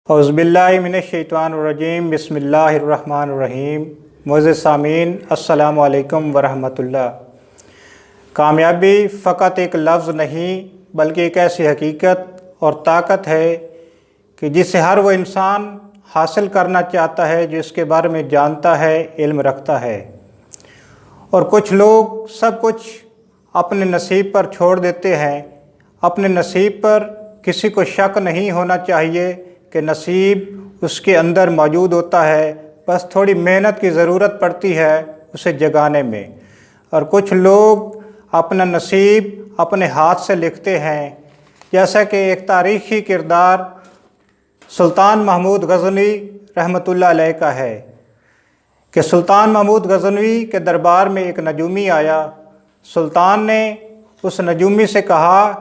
औज़ुबिल्लाहिमिनश्शैतानिर्रजीम बिस्मिल्लाहिर्रहमानिर्रहीम। मुअज़्ज़िज़ सामीन अस्सलामु अलैकुम वरहमतुल्लाह। कामयाबी फ़कत एक लफ्ज़ नहीं बल्कि एक ऐसी हकीकत और ताकत है कि जिसे हर वो इंसान हासिल करना चाहता है जिसके बारे में जानता है, इल्म रखता है। और कुछ लोग सब कुछ अपने नसीब पर छोड़ देते हैं। अपने नसीब पर किसी को शक नहीं होना चाहिए कि नसीब उसके अंदर मौजूद होता है, बस थोड़ी मेहनत की ज़रूरत पड़ती है उसे जगाने में। और कुछ लोग अपना नसीब अपने हाथ से लिखते हैं, जैसा कि एक तारीख़ी किरदार सुल्तान महमूद गज़नवी रहमतुल्लाह अलैह का है कि सुल्तान महमूद गज़नवी के दरबार में एक नजूमी आया। सुल्तान ने उस नजूमी से कहा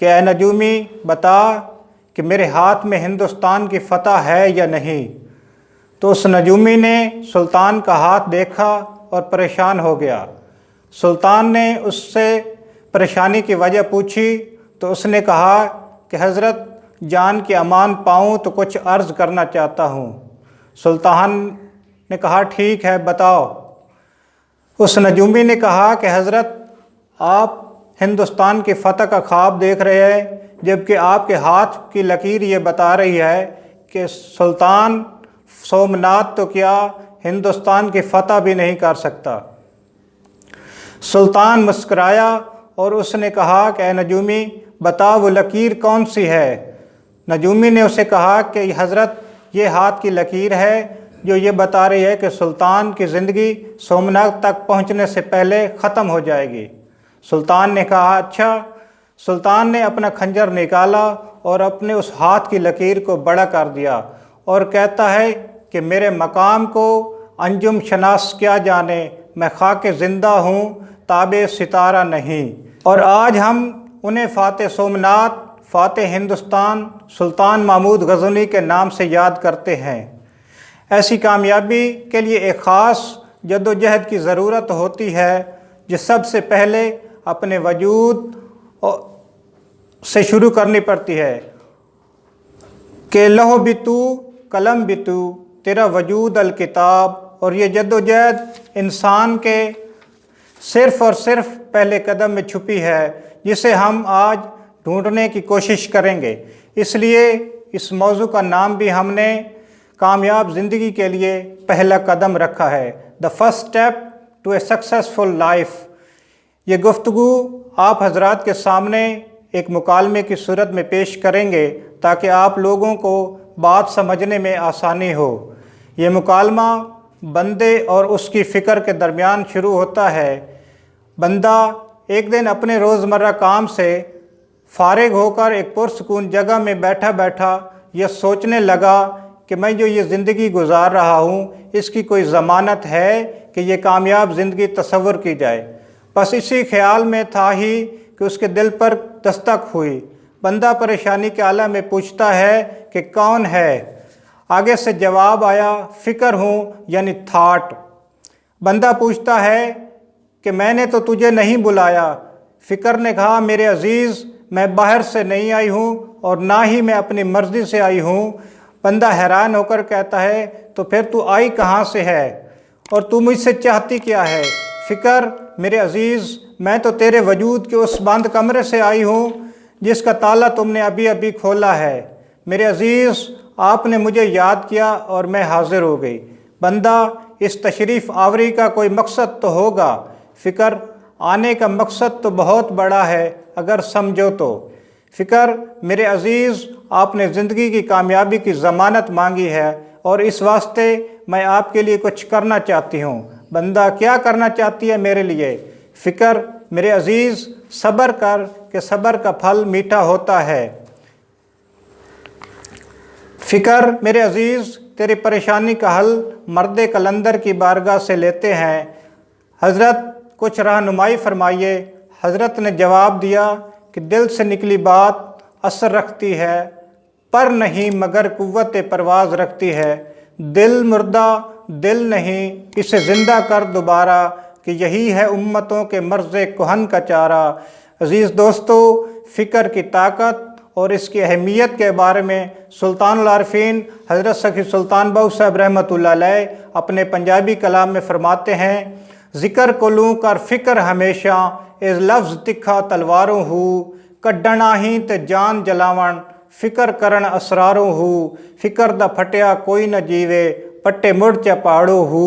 कि ऐ नजूमी, बता कि मेरे हाथ में हिंदुस्तान की फ़तह है या नहीं। तो उस नजूमी ने सुल्तान का हाथ देखा और परेशान हो गया। सुल्तान ने उससे परेशानी की वजह पूछी तो उसने कहा कि हज़रत, जान की अमान पाऊँ तो कुछ अर्ज़ करना चाहता हूँ। सुल्तान ने कहा ठीक है, बताओ। उस नजूमी ने कहा कि हज़रत, आप हिंदुस्तान की फ़तह का ख्वाब देख रहे हैं, जबकि आपके हाथ की लकीर ये बता रही है कि सुल्तान सोमनाथ तो क्या हिंदुस्तान की फ़तह भी नहीं कर सकता। सुल्तान मुस्कराया और उसने कहा कि ऐ नजूमी, बता वो लकीर कौन सी है। नजूमी ने उसे कहा कि हज़रत, ये हाथ की लकीर है जो ये बता रही है कि सुल्तान की ज़िंदगी सोमनाथ तक पहुँचने से पहले ख़त्म हो जाएगी। सुल्तान ने कहा अच्छा। सुल्तान ने अपना खंजर निकाला और अपने उस हाथ की लकीर को बड़ा कर दिया और कहता है कि मेरे मकाम को अंजुम शनास क्या जाने, मैं खाके ज़िंदा हूँ, ताबे सितारा नहीं। और आज हम उन्हें फ़ाते सोमनाथ, फ़ाते हिंदुस्तान, सुल्तान महमूद गज़नवी के नाम से याद करते हैं। ऐसी कामयाबी के लिए एक ख़ास जद्दोजहद की ज़रूरत होती है जो सबसे पहले अपने वजूद से शुरू करनी पड़ती है कि लहो बितू कलम बितू तेरा वजूद अल किताब। और ये जद्दोजहद इंसान के सिर्फ़ और सिर्फ पहले कदम में छुपी है, जिसे हम आज ढूंढने की कोशिश करेंगे। इसलिए इस मौजू का नाम भी हमने कामयाब ज़िंदगी के लिए पहला कदम रखा है, the first step to a successful life. ये गुफ्तगू आप हजरात के सामने एक मुकालमे की सूरत में पेश करेंगे ताकि आप लोगों को बात समझने में आसानी हो। ये मुकालमा बंदे और उसकी फ़िक्र के दरमियान शुरू होता है। बंदा एक दिन अपने रोज़मर्रा काम से फ़ारिग होकर एक पुरसकून जगह में बैठा बैठा यह सोचने लगा कि मैं जो ये ज़िंदगी गुजार रहा हूँ इसकी कोई ज़मानत है कि ये कामयाब ज़िंदगी तसव्वुर की जाए। बस इसी ख्याल में था ही कि उसके दिल पर दस्तक हुई। बंदा परेशानी के आलम में पूछता है कि कौन है। आगे से जवाब आया, फ़िक्र हूँ, यानी थाट। बंदा पूछता है कि मैंने तो तुझे नहीं बुलाया। फ़िक्र ने कहा, मेरे अज़ीज़, मैं बाहर से नहीं आई हूँ और ना ही मैं अपनी मर्ज़ी से आई हूँ। बंदा हैरान होकर कहता है, तो फिर तू आई कहाँ से है और तू मुझसे चाहती क्या है। फ़िक्र, मेरे अज़ीज़, मैं तो तेरे वजूद के उस बंद कमरे से आई हूँ जिसका ताला तुमने अभी अभी खोला है। मेरे अज़ीज़, आपने मुझे याद किया और मैं हाज़िर हो गई। बंदा, इस तशरीफ़ आवरी का कोई मकसद तो होगा। फ़िक्र, आने का मकसद तो बहुत बड़ा है अगर समझो तो। फ़िक्र, मेरे अज़ीज़, आपने ज़िंदगी की कामयाबी की ज़मानत मांगी है और इस वास्ते मैं आपके लिए कुछ करना चाहती हूँ। बंदा, क्या करना चाहती है मेरे लिए। फ़िक्र, मेरे अज़ीज़, सब्र कर कि सब्र का फल मीठा होता है। फ़िक्र, मेरे अज़ीज़, तेरी परेशानी का हल मर्द कलंदर की बारगाह से लेते हैं। हज़रत, कुछ रहनुमाई फरमाइए। हज़रत ने जवाब दिया कि दिल से निकली बात असर रखती है, पर नहीं मगर कुव्वत परवाज़ रखती है। दिल मुर्दा दिल नहीं, इसे ज़िंदा कर दोबारा, कि यही है उम्मतों के मर्ज़ कुहन का चारा। अज़ीज़ दोस्तों, फ़िक्र की ताकत اور اس کی اہمیت کے بارے میں سلطان العارفین حضرت سخی سلطان بہو صاحب رحمۃ اللہ علیہ اپنے پنجابی کلام میں فرماتے ہیں، ذکر کلوں کر فکر ہمیشہ از لفظ تکھا تلواروں ہو، کڈنا ہی تے جان جلاون فکر کرن اسراروں ہو، فکر دا پھٹیا کوئی نہ جیوے پٹے مڑ چا پہاڑوں ہو،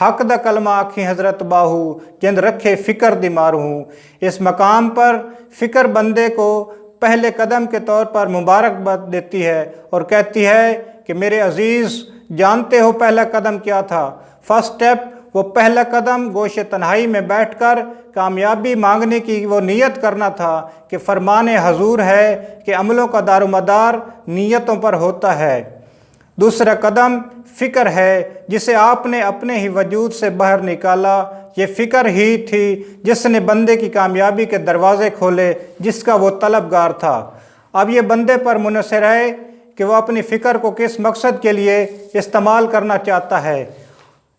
حق دا کلمہ آکھی حضرت باہو جند رکھے فکر دی ماروں ہو۔ اس مقام پر فکر بندے کو پہلے قدم کے طور پر مبارکباد دیتی ہے اور کہتی ہے کہ میرے عزیز جانتے ہو پہلا قدم کیا تھا؟ فرسٹ سٹیپ، وہ پہلا قدم گوش تنہائی میں بیٹھ کر کامیابی مانگنے کی وہ نیت کرنا تھا کہ فرمان حضور ہے کہ عملوں کا دار و مدار نیتوں پر ہوتا ہے۔ دوسرا قدم فکر ہے جسے آپ نے اپنے ہی وجود سے باہر نکالا۔ یہ فکر ہی تھی جس نے بندے کی کامیابی کے دروازے کھولے، جس کا وہ طلبگار تھا۔ اب یہ بندے پر منحصر ہے کہ وہ اپنی فکر کو کس مقصد کے لیے استعمال کرنا چاہتا ہے۔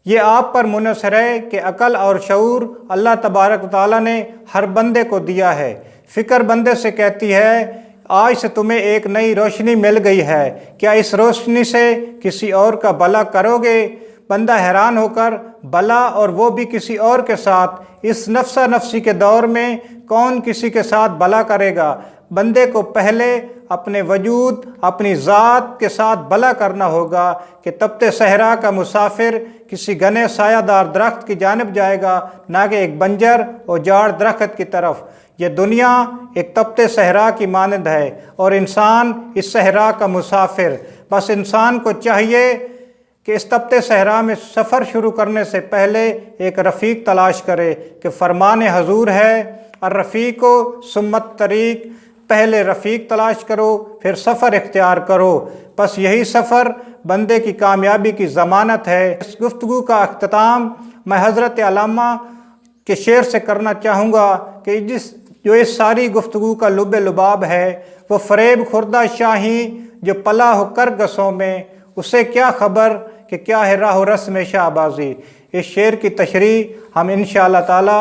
یہ آپ پر منحصر ہے کہ عقل اور شعور اللہ تبارک و تعالیٰ نے ہر بندے کو دیا ہے۔ فکر بندے سے کہتی ہے آج سے تمہیں ایک نئی روشنی مل گئی ہے، کیا اس روشنی سے کسی اور کا بھلا کرو گے؟ بندہ حیران ہو کر بھلا اور وہ بھی کسی اور کے ساتھ، اس نفسا نفسی کے دور میں کون کسی کے ساتھ بھلا کرے گا؟ بندے کو پہلے اپنے وجود، اپنی ذات کے ساتھ بھلا کرنا ہوگا کہ تپتے صحرا کا مسافر کسی گھنے سایہ دار درخت کی جانب جائے گا، نہ کہ ایک بنجر اور جاڑ درخت کی طرف۔ یہ دنیا ایک تپتے صحرا کی مانند ہے اور انسان اس صحرا کا مسافر۔ بس انسان کو چاہیے کہ اس تپتے صحرا میں سفر شروع کرنے سے پہلے ایک رفیق تلاش کرے کہ فرمان حضور ہے، الرفیق و ثمت طریق، پہلے رفیق تلاش کرو پھر سفر اختیار کرو۔ بس یہی سفر بندے کی کامیابی کی ضمانت ہے۔ اس گفتگو کا اختتام میں حضرت علامہ کے شعر سے کرنا چاہوں گا کہ جو اس ساری گفتگو کا لب لباب ہے، وہ فریب خوردہ شاہی جو پلا ہو کرگسوں میں، اسے کیا خبر کہ کیا ہے راہ و رسم شاہ بازی۔ اس شعر کی تشریح ہم انشاءاللہ تعالی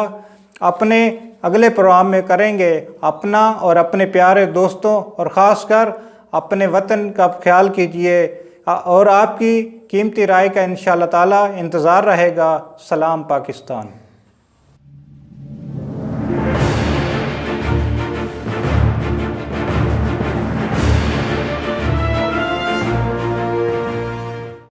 اپنے اگلے پروگرام میں کریں گے۔ اپنا اور اپنے پیارے دوستوں اور خاص کر اپنے وطن کا خیال کیجئے اور آپ کی قیمتی رائے کا انشاءاللہ تعالی انتظار رہے گا۔ سلام پاکستان۔